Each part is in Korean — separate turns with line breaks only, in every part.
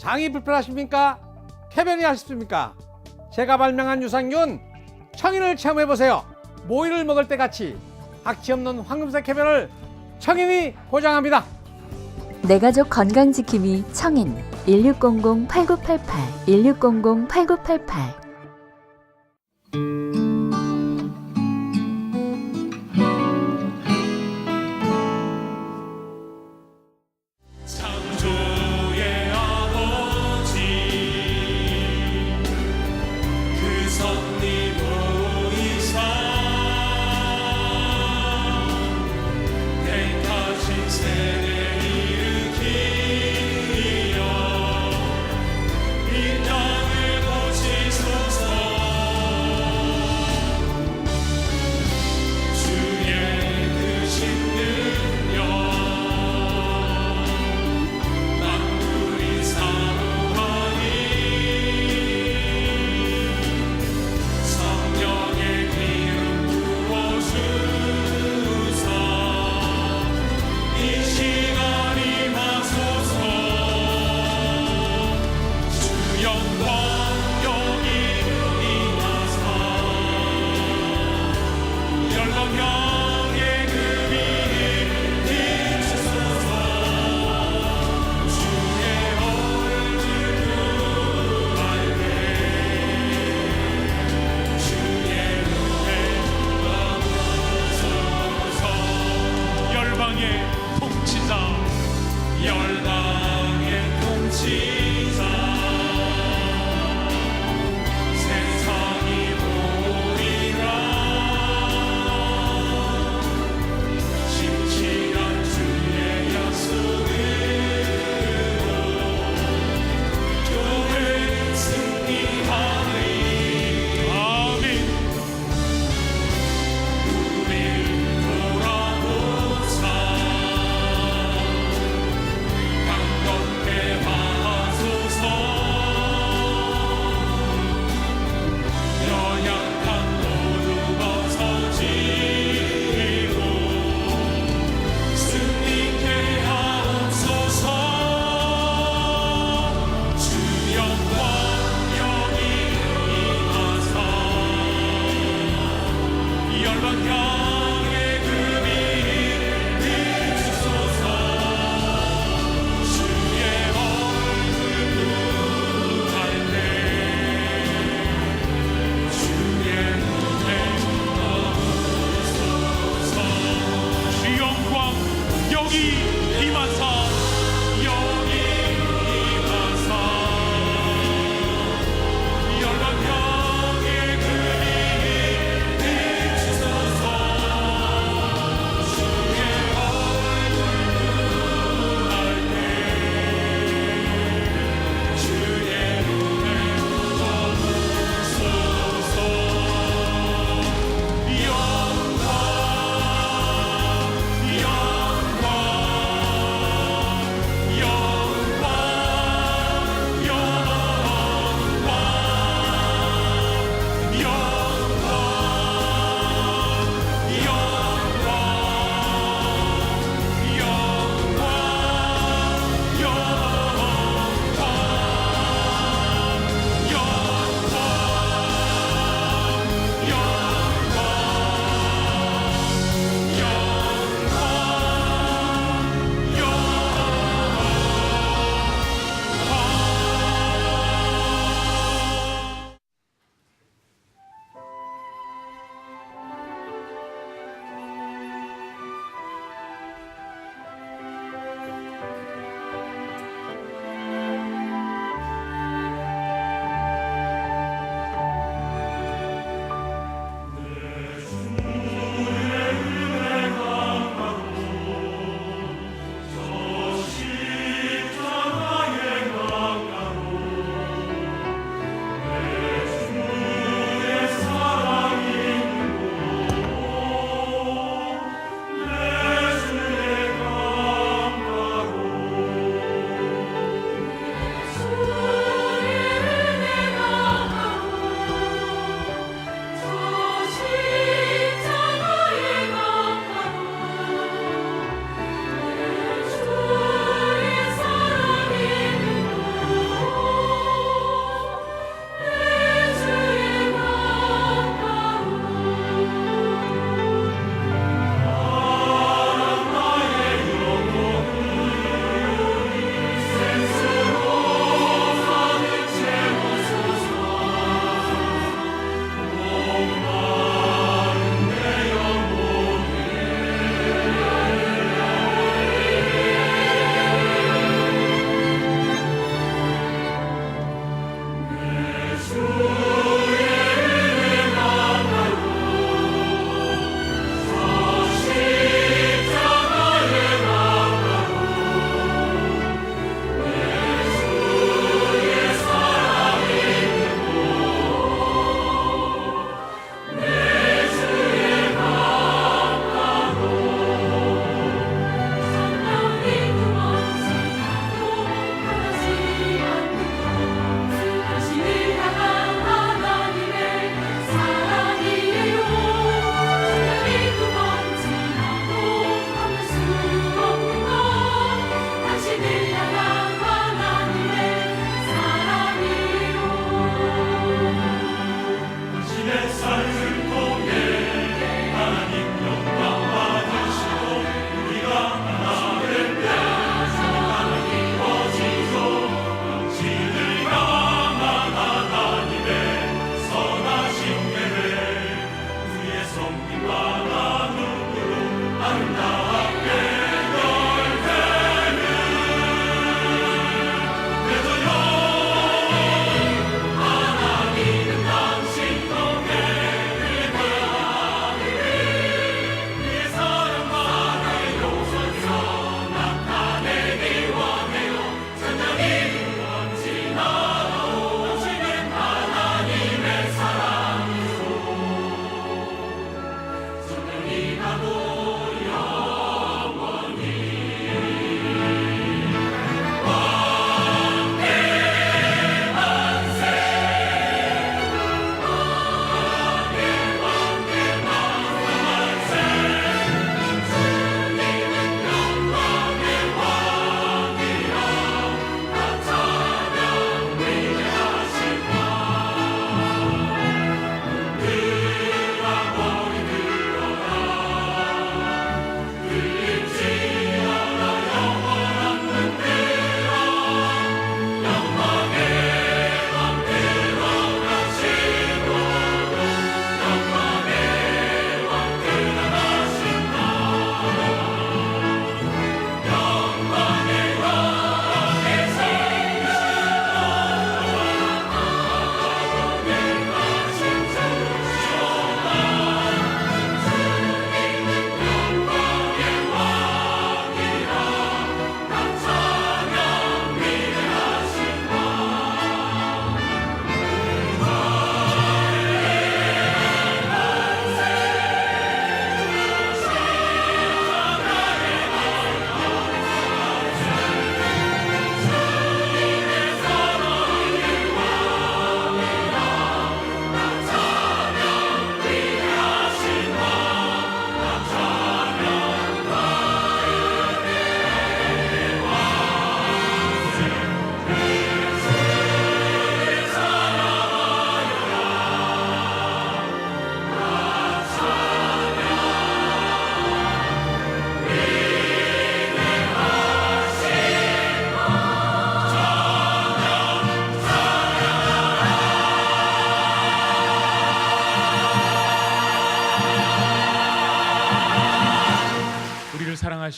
장이 불편하십니까? 쾌변이 하십니까? 제가 발명한 유산균 청인을 체험해보세요. 모이를 먹을 때 같이 악취 없는 황금색 쾌변을 청인이 보장합니다.
내 가족 건강지킴이 청인 1600-8988 1600-8988.
창조의 아버지 그 섭리 보이사 택하신 세대 일으키려 인간을 고치소서.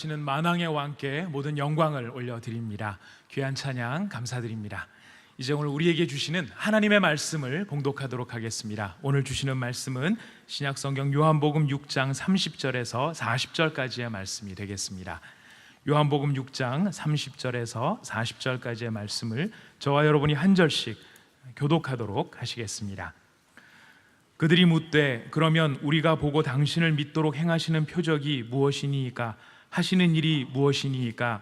통치하시는 만왕의 왕께 모든 영광을 올려드립니다. 귀한 찬양 감사드립니다. 이제 오늘 우리에게 주시는 하나님의 말씀을 봉독하도록 하겠습니다. 오늘 주시는 말씀은 신약성경 요한복음 6장 30절에서 40절까지의 말씀이 되겠습니다. 요한복음 6장 30절에서 40절까지의 말씀을 저와 여러분이 한 절씩 교독하도록 하시겠습니다. 그들이 묻되 그러면 우리가 보고 당신을 믿도록 행하시는 표적이 무엇이니이까? 하시는 일이 무엇이니이까?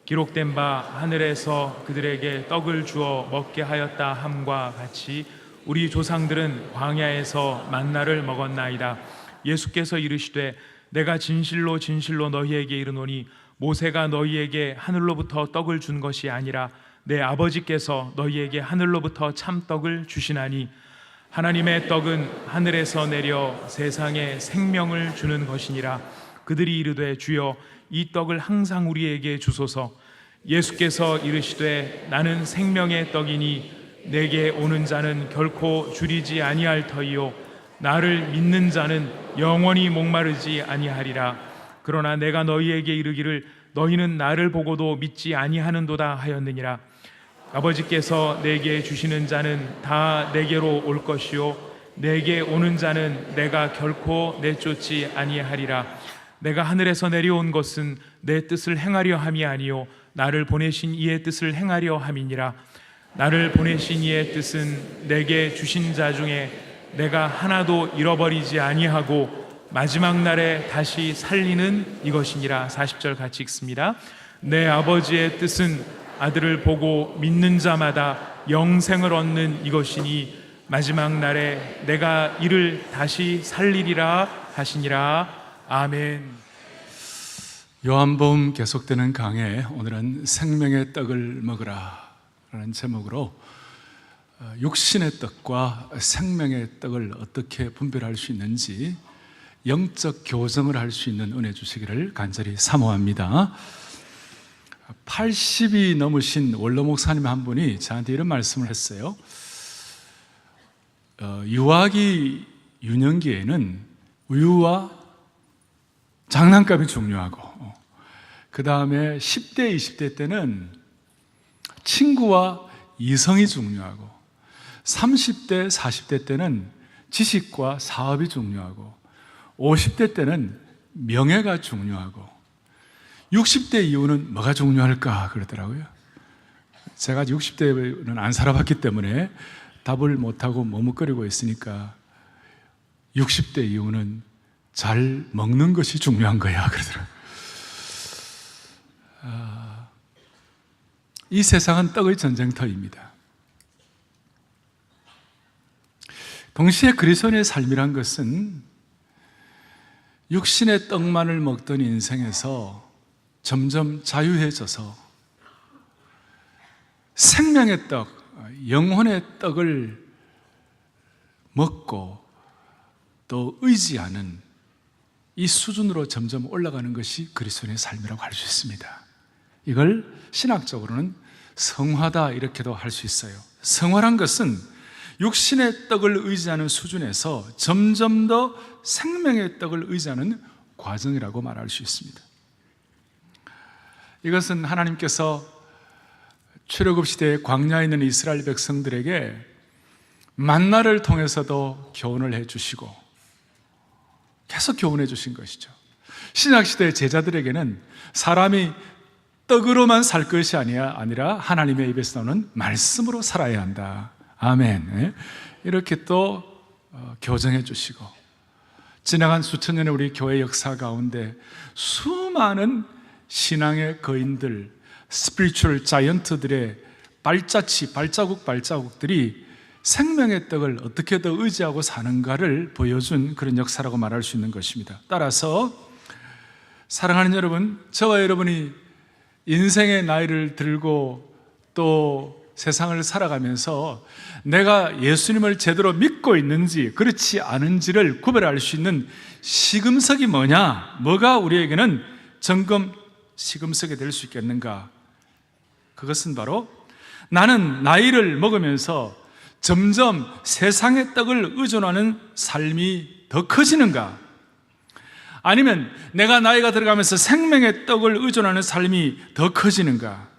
기록된 바 하늘에서 그들에게 떡을 주어 먹게 하였다 함과 같이 우리 조상들은 광야에서 만나를 먹었나이다. 예수께서 이르시되 내가 진실로 진실로 너희에게 이르노니 모세가 너희에게 하늘로부터 떡을 준 것이 아니라 내 아버지께서 너희에게 하늘로부터 참떡을 주시나니 하나님의 떡은 하늘에서 내려 세상에 생명을 주는 것이니라. 그들이 이르되 주여 이 떡을 항상 우리에게 주소서. 예수께서 이르시되 나는 생명의 떡이니 내게 오는 자는 결코 줄이지 아니할 터이요 나를 믿는 자는 영원히 목마르지 아니하리라. 그러나 내가 너희에게 이르기를 너희는 나를 보고도 믿지 아니하는도다 하였느니라. 아버지께서 내게 주시는 자는 다 내게로 올 것이요 내게 오는 자는 내가 결코 내쫓지 아니하리라. 내가 하늘에서 내려온 것은 내 뜻을 행하려 함이 아니요 나를 보내신 이의 뜻을 행하려 함이니라. 나를 보내신 이의 뜻은 내게 주신 자 중에 내가 하나도 잃어버리지 아니하고 마지막 날에 다시 살리는 이것이니라. 40절 같이 읽습니다. 내 아버지의 뜻은 아들을 보고 믿는 자마다 영생을 얻는 이것이니 마지막 날에 내가 이를 다시 살리리라 하시니라. 아멘.
요한복음 계속되는 강해, 오늘은 생명의 떡을 먹으라 라는 제목으로 육신의 떡과 생명의 떡을 어떻게 분별할 수 있는지 영적 교정을 할 수 있는 은혜 주시기를 간절히 사모합니다. 80이 넘으신 원로 목사님 한 분이 저한테 이런 말씀을 했어요. 유아기 유년기에는 우유와 장난감이 중요하고, 그 다음에 10대, 20대 때는 친구와 이성이 중요하고, 30대, 40대 때는 지식과 사업이 중요하고, 50대 때는 명예가 중요하고, 60대 이후는 뭐가 중요할까 그러더라고요. 제가 60대는 안 살아봤기 때문에 답을 못하고 머뭇거리고 있으니까 60대 이후는 잘 먹는 것이 중요한 거야 그러더라고요. 이 세상은 떡의 전쟁터입니다. 동시에 그리스도인의 삶이란 것은 육신의 떡만을 먹던 인생에서 점점 자유해져서 생명의 떡, 영혼의 떡을 먹고 또 의지하는 이 수준으로 점점 올라가는 것이 그리스도인의 삶이라고 할 수 있습니다. 이걸 신학적으로는 성화다 이렇게도 할 수 있어요. 성화란 것은 육신의 떡을 의지하는 수준에서 점점 더 생명의 떡을 의지하는 과정이라고 말할 수 있습니다. 이것은 하나님께서 출애굽 시대에 광야에 있는 이스라엘 백성들에게 만나를 통해서도 교훈을 해주시고 계속 교훈해 주신 것이죠. 신약 시대의 제자들에게는 사람이 떡으로만 살 것이 아니라 하나님의 입에서 나오는 말씀으로 살아야 한다. 아멘. 이렇게 또 교정해 주시고, 지나간 수천 년의 우리 교회 역사 가운데 수많은 신앙의 거인들, 스피리추얼 자이언트들의 발자국들이 생명의 떡을 어떻게 더 의지하고 사는가를 보여준 그런 역사라고 말할 수 있는 것입니다. 따라서 사랑하는 여러분, 저와 여러분이 인생의 나이를 들고 또 세상을 살아가면서 내가 예수님을 제대로 믿고 있는지 그렇지 않은지를 구별할 수 있는 시금석이 뭐냐? 뭐가 우리에게는 시금석이 될 수 있겠는가? 그것은 바로 나는 나이를 먹으면서 점점 세상의 떡을 의존하는 삶이 더 커지는가? 아니면 내가 나이가 들어가면서 생명의 떡을 의존하는 삶이 더 커지는가?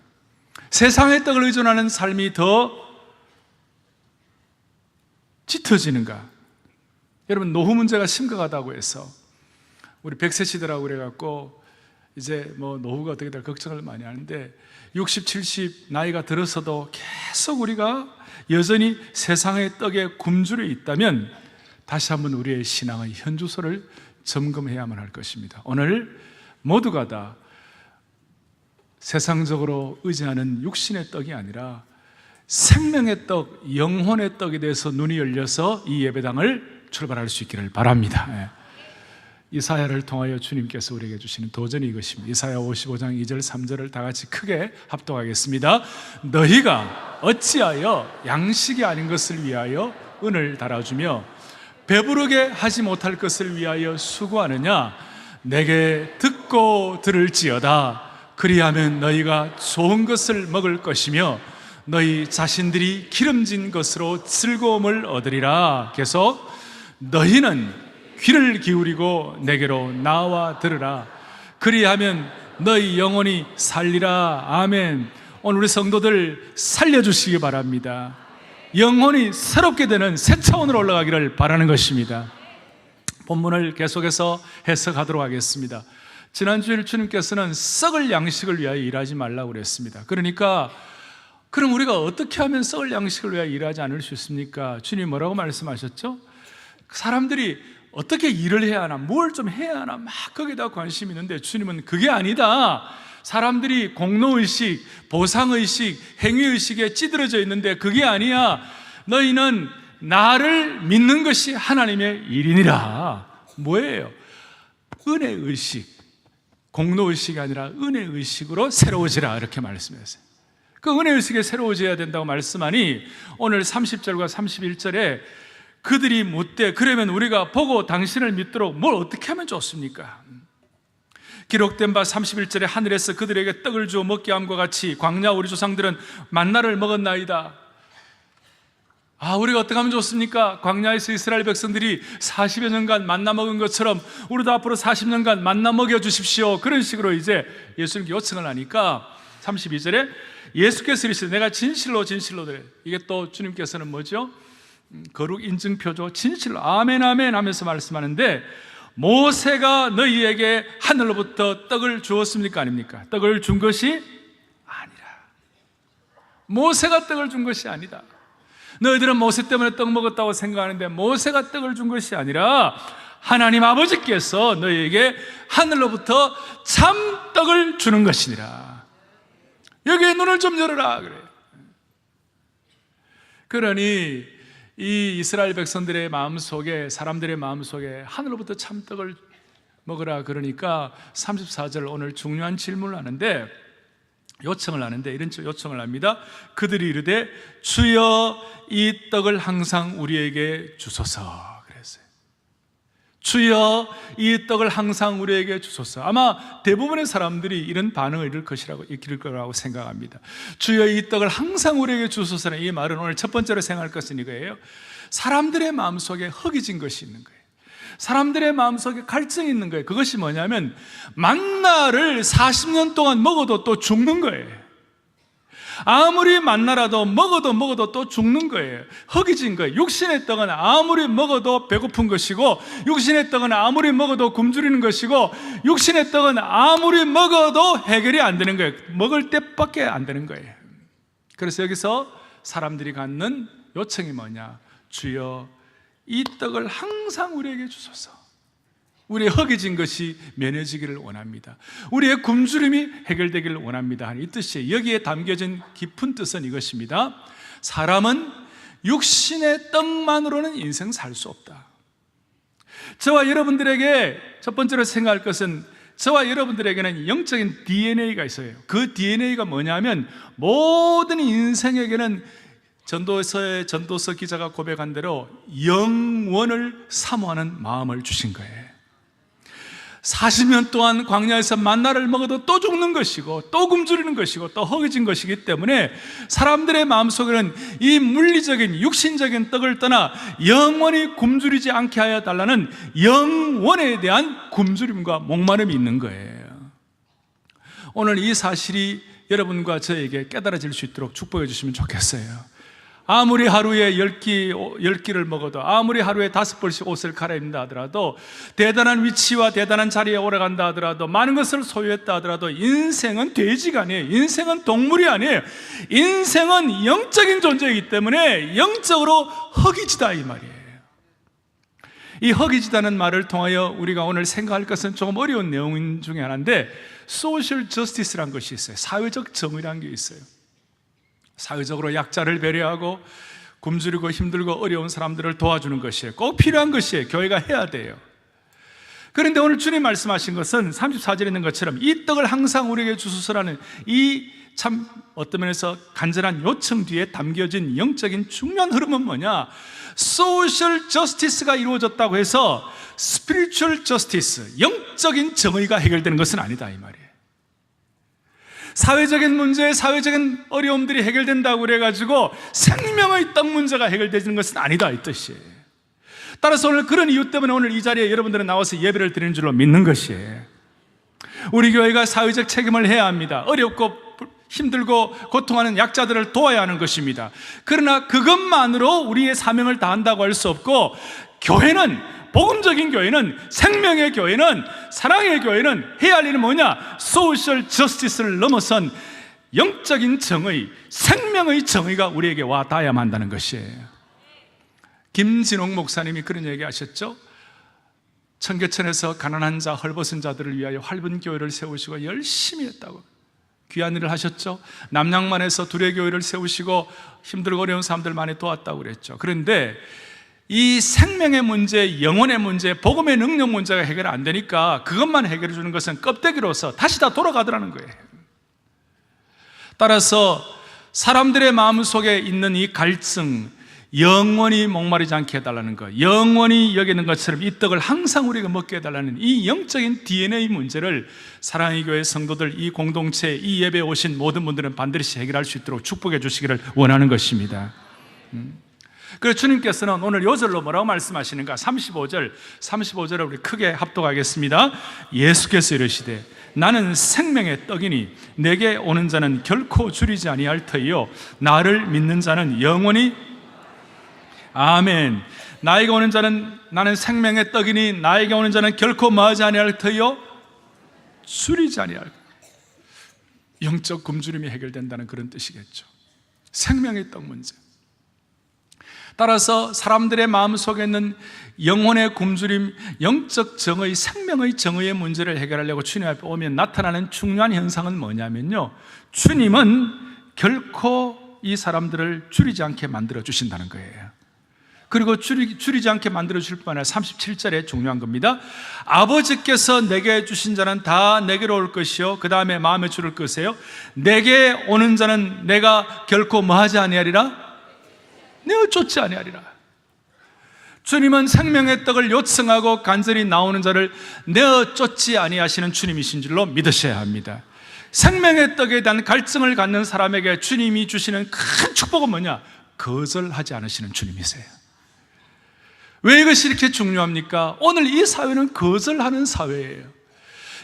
세상의 떡을 의존하는 삶이 더 짙어지는가? 여러분, 노후 문제가 심각하다고 해서 우리 100세 시대라고 그래갖고 이제 뭐 노후가 어떻게 될 걱정을 많이 하는데 60, 70 나이가 들어서도 계속 우리가 여전히 세상의 떡에 굶주려 있다면 다시 한번 우리의 신앙의 현주소를 점검해야만 할 것입니다. 오늘 모두가 다 세상적으로 의지하는 육신의 떡이 아니라 생명의 떡, 영혼의 떡에 대해서 눈이 열려서 이 예배당을 출발할 수 있기를 바랍니다. 이사야를 통하여 주님께서 우리에게 주시는 도전이 이것입니다. 이사야 55장 2절 3절을 다 같이 크게 합독하겠습니다. 너희가 어찌하여 양식이 아닌 것을 위하여 은을 달아주며 배부르게 하지 못할 것을 위하여 수고하느냐? 내게 듣고 들을지어다. 그리하면 너희가 좋은 것을 먹을 것이며 너희 자신들이 기름진 것으로 즐거움을 얻으리라. 계속 너희는 귀를 기울이고 내게로 나와 들으라. 그리하면 너희 영혼이 살리라. 아멘. 오늘 우리 성도들 살려주시기 바랍니다. 영혼이 새롭게 되는 새 차원으로 올라가기를 바라는 것입니다. 본문을 계속해서 해석하도록 하겠습니다. 지난주에 주님께서는 썩을 양식을 위하여 일하지 말라고 그랬습니다. 그러니까 그럼 우리가 어떻게 하면 썩을 양식을 위하여 일하지 않을 수 있습니까? 주님이 뭐라고 말씀하셨죠? 사람들이 어떻게 일을 해야 하나, 뭘 좀 해야 하나 막 거기다 관심이 있는데 주님은 그게 아니다. 사람들이 공로의식, 보상의식, 행위의식에 찌들어져 있는데 그게 아니야. 너희는 나를 믿는 것이 하나님의 일이니라. 뭐예요? 은혜의식, 공로의식이 아니라 은혜의식으로 새로워지라, 이렇게 말씀했어요. 그 은혜의식에 새로워져야 된다고 말씀하니 오늘 30절과 31절에 그들이 묻되 그러면 우리가 보고 당신을 믿도록 뭘 어떻게 하면 좋습니까? 기록된 바 31절에 하늘에서 그들에게 떡을 주어 먹게 함과 같이 광야 우리 조상들은 만나를 먹었나이다. 우리가 어떻게 하면 좋습니까? 광야에서 이스라엘 백성들이 40여 년간 만나 먹은 것처럼 우리도 앞으로 40년간 만나 먹여 주십시오. 그런 식으로 이제 예수님께 요청을 하니까 32절에 예수께서 이르시되 내가 진실로 진실로 이게 또 주님께서는 뭐죠? 거룩 인증표죠. 진실로 아멘 아멘 하면서 말씀하는데 모세가 너희에게 하늘로부터 떡을 주었습니까? 아닙니까? 떡을 준 것이 아니라. 모세가 떡을 준 것이 아니다. 너희들은 모세 때문에 떡 먹었다고 생각하는데 모세가 떡을 준 것이 아니라 하나님 아버지께서 너희에게 하늘로부터 참 떡을 주는 것이니라. 여기에 눈을 좀 열어라 그래. 그러니 이 이스라엘 백성들의 마음속에, 사람들의 마음속에 하늘로부터 참떡을 먹으라 그러니까 34절 오늘 중요한 질문을 하는데, 요청을 하는데 이런 요청을 합니다. 그들이 이르되 주여 이 떡을 항상 우리에게 주소서 그랬어요. 주여 이 떡을 항상 우리에게 주소서. 아마 대부분의 사람들이 이런 반응을 일으킬 거라고 생각합니다. 주여 이 떡을 항상 우리에게 주소서는 이 말은 오늘 첫 번째로 생각할 것은 이거예요. 사람들의 마음속에 허기진 것이 있는 거예요. 사람들의 마음속에 갈증이 있는 거예요. 그것이 뭐냐면 만나를 40년 동안 먹어도 또 죽는 거예요. 아무리 만나라도 먹어도 또 죽는 거예요. 허기진 거예요. 육신의 떡은 아무리 먹어도 배고픈 것이고, 육신의 떡은 아무리 먹어도 굶주리는 것이고, 육신의 떡은 아무리 먹어도 해결이 안 되는 거예요. 먹을 때밖에 안 되는 거예요. 그래서 여기서 사람들이 갖는 요청이 뭐냐? 주여 이 떡을 항상 우리에게 주소서. 우리의 허기진 것이 면해지기를 원합니다. 우리의 굶주림이 해결되기를 원합니다 하는 이 뜻이에요. 여기에 담겨진 깊은 뜻은 이것입니다. 사람은 육신의 떡만으로는 인생 살 수 없다. 저와 여러분들에게 첫 번째로 생각할 것은, 저와 여러분들에게는 영적인 DNA가 있어요. 그 DNA가 뭐냐면 모든 인생에게는 전도서의 전도서 기자가 고백한 대로 영원을 사모하는 마음을 주신 거예요. 40년 동안 광야에서 만나를 먹어도 또 죽는 것이고 또 굶주리는 것이고 또 허기진 것이기 때문에 사람들의 마음속에는 이 물리적인 육신적인 떡을 떠나 영원히 굶주리지 않게 하여 달라는 영원에 대한 굶주림과 목마름이 있는 거예요. 오늘 이 사실이 여러분과 저에게 깨달아질 수 있도록 축복해 주시면 좋겠어요. 아무리 하루에 10끼를 먹어도, 아무리 하루에 5벌씩 옷을 갈아입는다 하더라도, 대단한 위치와 대단한 자리에 오래간다 하더라도, 많은 것을 소유했다 하더라도 인생은 돼지가 아니에요. 인생은 동물이 아니에요. 인생은 영적인 존재이기 때문에 영적으로 허기지다 이 말이에요. 이 허기지다는 말을 통하여 우리가 오늘 생각할 것은 조금 어려운 내용 중에 하나인데, 소셜 저스티스라는 것이 있어요. 사회적 정의라는 게 있어요. 사회적으로 약자를 배려하고 굶주리고 힘들고 어려운 사람들을 도와주는 것이에요. 꼭 필요한 것이에요. 교회가 해야 돼요. 그런데 오늘 주님 말씀하신 것은 34절에 있는 것처럼 이 떡을 항상 우리에게 주소서라는 이 참 어떤 면에서 간절한 요청 뒤에 담겨진 영적인 중요한 흐름은 뭐냐? 소셜 저스티스가 이루어졌다고 해서 스피리추얼 저스티스, 영적인 정의가 해결되는 것은 아니다 이 말이에요. 사회적인 문제, 사회적인 어려움들이 해결된다고 그래가지고 생명의 떡 문제가 해결되는 것은 아니다 이 뜻이에요. 따라서 오늘 그런 이유 때문에 오늘 이 자리에 여러분들은 나와서 예배를 드리는 줄로 믿는 것이에요. 우리 교회가 사회적 책임을 해야 합니다. 어렵고 힘들고 고통하는 약자들을 도와야 하는 것입니다. 그러나 그것만으로 우리의 사명을 다한다고 할 수 없고, 교회는, 복음적인 교회는, 생명의 교회는, 사랑의 교회는 해야 할 일은 뭐냐? 소셜 저스티스를 넘어선 영적인 정의, 생명의 정의가 우리에게 와 닿아야만 한다는 것이에요. 김진홍 목사님이 그런 얘기 하셨죠? 청계천에서 가난한 자, 헐벗은 자들을 위하여 활분 교회를 세우시고 열심히 했다고 귀한 일을 하셨죠. 남양만에서 두레교회를 세우시고 힘들고 어려운 사람들 많이 도왔다고 그랬죠. 그런데 이 생명의 문제, 영혼의 문제, 복음의 능력 문제가 해결 안 되니까 그것만 해결해 주는 것은 껍데기로서 다시 다 돌아가더라는 거예요. 따라서 사람들의 마음속에 있는 이 갈증, 영원히 목마르지 않게 해달라는 것, 영원히 여기는 것처럼 이 떡을 항상 우리가 먹게 해달라는 이 영적인 DNA 문제를 사랑의 교회 성도들, 이 공동체, 이 예배에 오신 모든 분들은 반드시 해결할 수 있도록 축복해 주시기를 원하는 것입니다. 그래서 주님께서는 오늘 요절로 뭐라고 말씀하시는가? 35절을 우리 크게 합독하겠습니다. 예수께서 이르시되 나는 생명의 떡이니 내게 오는 자는 결코 줄이지 아니할 터이요 나를 믿는 자는 영원히 아멘. 나에게 오는 자는, 나는 생명의 떡이니 나에게 오는 자는 결코 뭐하지 아니할 터이요 줄이지 아니할. 영적 굶주림이 해결된다는 그런 뜻이겠죠. 생명의 떡 문제. 따라서 사람들의 마음속에 있는 영혼의 굶주림, 영적 정의, 생명의 정의의 문제를 해결하려고 주님 앞에 오면 나타나는 중요한 현상은 뭐냐면요, 주님은 결코 이 사람들을 줄이지 않게 만들어 주신다는 거예요. 그리고 줄이지 않게 만들어 주실 뿐 아니라 37절에 중요한 겁니다. 아버지께서 내게 주신 자는 다 내게로 올 것이요 그 다음에 마음에 줄을 것이에요. 내게 오는 자는 내가 결코 뭐하지 아니하리라? 내어 쫓지 아니하리라. 주님은 생명의 떡을 요청하고 간절히 나오는 자를 내어 쫓지 아니하시는 주님이신 줄로 믿으셔야 합니다. 생명의 떡에 대한 갈증을 갖는 사람에게 주님이 주시는 큰 축복은 뭐냐? 거절하지 않으시는 주님이세요. 왜 이것이 이렇게 중요합니까? 오늘 이 사회는 거절하는 사회예요.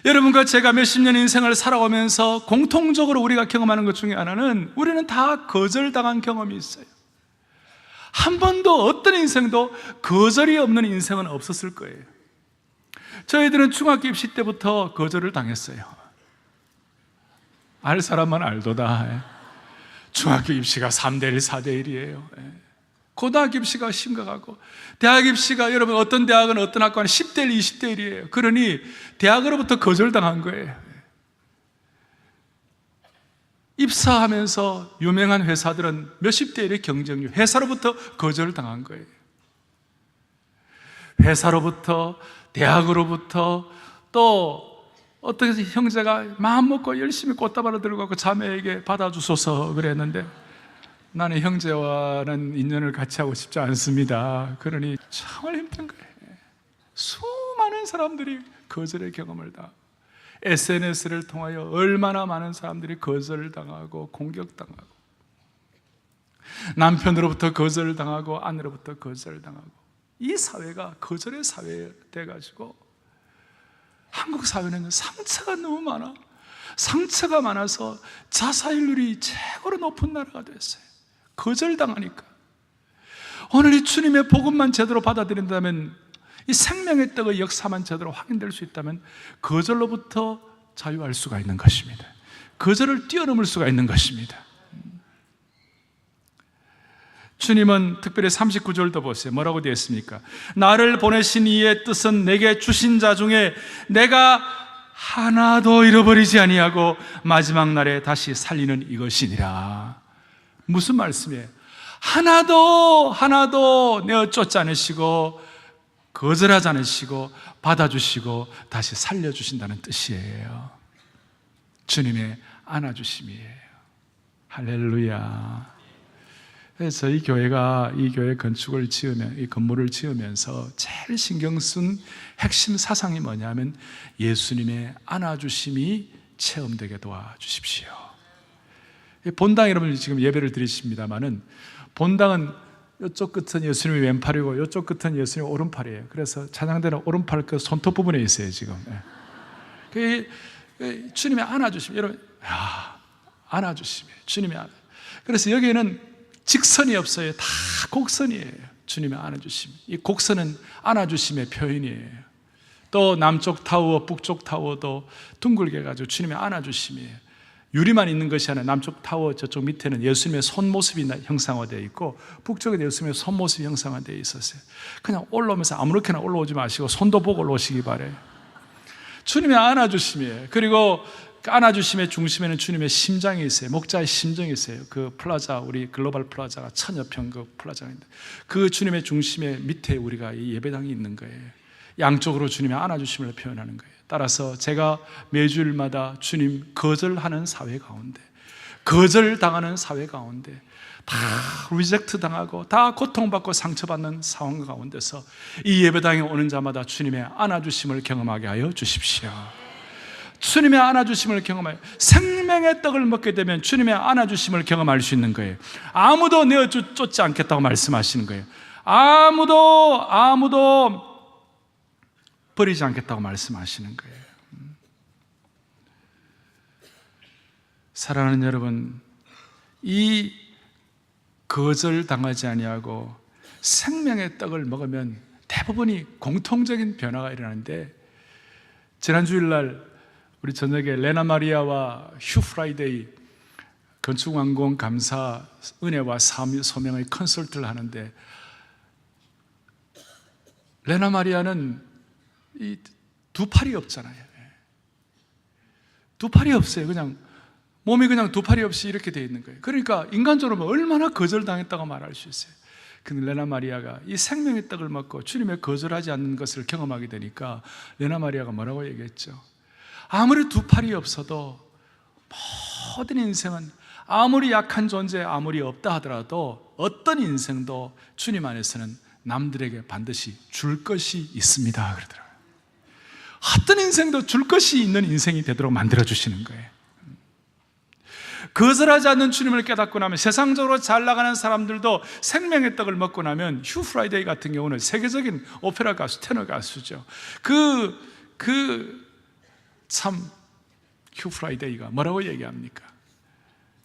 여러분과 제가 몇십 년 인생을 살아오면서 공통적으로 우리가 경험하는 것 중에 하나는 우리는 다 거절당한 경험이 있어요. 한 번도 어떤 인생도 거절이 없는 인생은 없었을 거예요. 저희들은 중학교 입시 때부터 거절을 당했어요. 알 사람만 알도다. 중학교 입시가 3대1, 4대1이에요. 고등학교 입시가 심각하고, 대학 입시가 여러분 어떤 대학은 어떤 학과는 10대1, 20대1이에요. 그러니 대학으로부터 거절당한 거예요. 입사하면서 유명한 회사들은 몇십 대 1의 경쟁률, 회사로부터 거절당한 거예요. 회사로부터, 대학으로부터, 또 어떤 형제가 마음 먹고 열심히 꽃다발을 들고 가고 자매에게 받아주소서 그랬는데 나는 형제와는 인연을 같이 하고 싶지 않습니다. 그러니 정말 힘든 거예요. 수많은 사람들이 거절의 경험을 다 SNS를 통하여 얼마나 많은 사람들이 거절을 당하고 공격당하고 남편으로부터 거절을 당하고 아내로부터 거절을 당하고 이 사회가 거절의 사회 돼가지고 한국 사회는 상처가 너무 많아. 상처가 많아서 자살률이 최고로 높은 나라가 됐어요. 거절당하니까. 오늘 이 주님의 복음만 제대로 받아들인다면, 이 생명의 떡의 역사만 제대로 확인될 수 있다면 거절로부터 자유할 수가 있는 것입니다. 거절을 뛰어넘을 수가 있는 것입니다. 주님은 특별히 39절도 보세요. 뭐라고 되어 있습니까? 나를 보내신 이의 뜻은 내게 주신 자 중에 내가 하나도 잃어버리지 아니하고 마지막 날에 다시 살리는 이것이니라. 무슨 말씀이에요? 하나도 내어 쫓지 않으시고 거절하지 않으시고 받아주시고 다시 살려주신다는 뜻이에요. 주님의 안아주심이에요. 할렐루야. 그래서 이 교회 건축을 지으면, 이 건물을 지으면서 제일 신경 쓴 핵심 사상이 뭐냐면 예수님의 안아주심이 체험되게 도와주십시오. 본당 여러분 지금 예배를 드리십니다만은 본당은 이쪽 끝은 예수님이 왼팔이고 이쪽 끝은 예수님이 오른팔이에요. 그래서 찬양대는 오른팔 그 손톱 부분에 있어요 지금. 주님의 안아주심, 여러분, 안아주심이에요. 주님의 안아. 그래서 여기에는 직선이 없어요. 다 곡선이에요. 주님의 안아주심. 이 곡선은 안아주심의 표현이에요. 또 남쪽 타워, 북쪽 타워도 둥글게 해가지고 주님의 안아주심이에요. 유리만 있는 것이 아니라 남쪽 타워 저쪽 밑에는 예수님의 손모습이 형상화되어 있고 북쪽에 예수님의 손모습이 형상화되어 있었어요. 그냥 올라오면서 아무렇게나 올라오지 마시고 손도 보고 올라오시기 바래요. 주님의 안아주심이에요. 그리고 안아주심의 중심에는 주님의 심장이 있어요. 목자의 심정이 있어요. 그 플라자, 우리 글로벌 플라자가 1000여 평 그 플라자가 있는데 그 주님의 중심의 밑에 우리가 이 예배당이 있는 거예요. 양쪽으로 주님의 안아주심을 표현하는 거예요. 따라서 제가 매주일마다 주님 거절하는 사회 가운데, 거절당하는 사회 가운데, 다 리젝트 당하고 다 고통받고 상처받는 상황 가운데서 이 예배당에 오는 자마다 주님의 안아주심을 경험하게 하여 주십시오. 주님의 안아주심을 경험하여 생명의 떡을 먹게 되면 주님의 안아주심을 경험할 수 있는 거예요. 아무도 내어 쫓지 않겠다고 말씀하시는 거예요. 아무도 버리지 않겠다고 말씀하시는 거예요. 사랑하는 여러분, 이 거절당하지 아니하고 생명의 떡을 먹으면 대부분이 공통적인 변화가 일어나는데, 지난 주일날 우리 저녁에 레나 마리아와 휴 프라이데이 건축왕공 감사 은혜와 소명의 컨설트를 하는데, 레나 마리아는 이 두 팔이 없잖아요. 두 팔이 없어요. 그냥 몸이 그냥 두 팔이 없이 이렇게 되어 있는 거예요. 그러니까 인간적으로 얼마나 거절당했다고 말할 수 있어요. 근데 레나 마리아가 이 생명의 떡을 먹고 주님의 거절하지 않는 것을 경험하게 되니까 레나 마리아가 뭐라고 얘기했죠? 아무리 두 팔이 없어도 모든 인생은 아무리 약한 존재, 아무리 없다 하더라도 어떤 인생도 주님 안에서는 남들에게 반드시 줄 것이 있습니다 그러더라고요. 어떤 인생도 줄 것이 있는 인생이 되도록 만들어주시는 거예요. 거절하지 않는 주님을 깨닫고 나면 세상적으로 잘 나가는 사람들도 생명의 떡을 먹고 나면, 휴 프라이데이 같은 경우는 세계적인 오페라 가수, 테너 가수죠. 참 휴 프라이데이가 뭐라고 얘기합니까?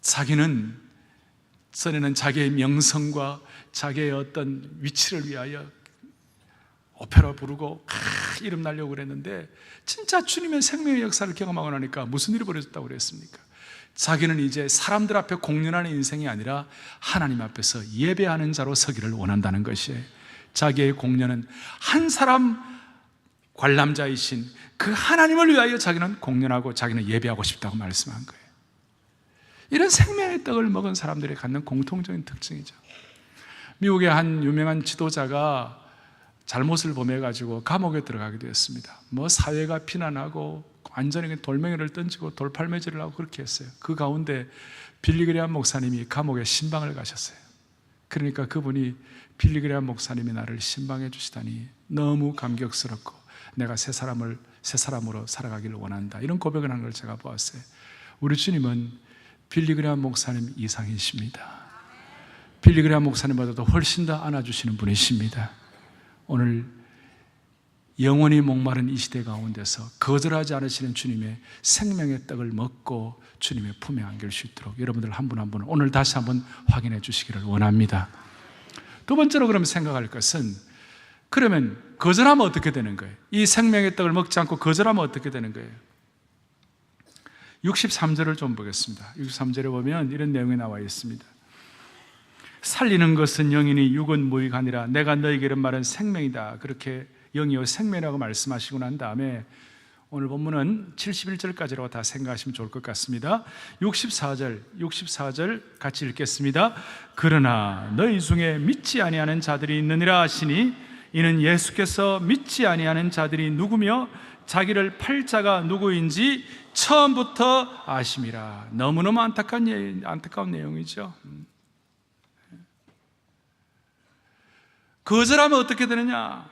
자기는 전에는 자기의 명성과 자기의 어떤 위치를 위하여 오페라 부르고 이름 날려고 그랬는데, 진짜 주님의 생명의 역사를 경험하고 나니까 무슨 일이 벌어졌다고 그랬습니까? 자기는 이제 사람들 앞에 공연하는 인생이 아니라 하나님 앞에서 예배하는 자로 서기를 원한다는 것이에요. 자기의 공연은 한 사람 관람자이신 그 하나님을 위하여 자기는 공연하고 자기는 예배하고 싶다고 말씀한 거예요. 이런 생명의 떡을 먹은 사람들이 갖는 공통적인 특징이죠. 미국의 한 유명한 지도자가 잘못을 범해가지고 감옥에 들어가게 되었습니다. 사회가 비난하고 완전히 돌멩이를 던지고 돌팔매질을 하고 그렇게 했어요. 그 가운데 빌리 그레이엄 목사님이 감옥에 신방을 가셨어요. 그러니까 그분이 빌리 그레이엄 목사님이 나를 신방해 주시다니 너무 감격스럽고 내가 새 사람으로 살아가기를 원한다. 이런 고백을 하는 걸 제가 보았어요. 우리 주님은 빌리그레암 목사님 이상이십니다. 빌리그레암 목사님보다도 훨씬 더 안아주시는 분이십니다. 오늘 영원히 목마른 이 시대 가운데서 거절하지 않으시는 주님의 생명의 떡을 먹고 주님의 품에 안길 수 있도록 여러분들 한 분 한 분 오늘 다시 한번 확인해 주시기를 원합니다. 두 번째로 그러면 생각할 것은, 그러면 거절하면 어떻게 되는 거예요? 이 생명의 떡을 먹지 않고 거절하면 어떻게 되는 거예요? 63절을 좀 보겠습니다. 63절에 보면 이런 내용이 나와 있습니다. 살리는 것은 영이니 육은 무익하니라. 내가 너에게 이런 말은 생명이다. 그렇게 영이요 생명이라고 말씀하시고 난 다음에 오늘 본문은 71절까지로 다 생각하시면 좋을 것 같습니다. 64절 같이 읽겠습니다. 그러나 너희 중에 믿지 아니하는 자들이 있느니라 하시니 이는 예수께서 믿지 아니하는 자들이 누구며 자기를 팔 자가 누구인지 처음부터 아심이라. 너무너무 안타까운 내용이죠. 거절하면 어떻게 되느냐?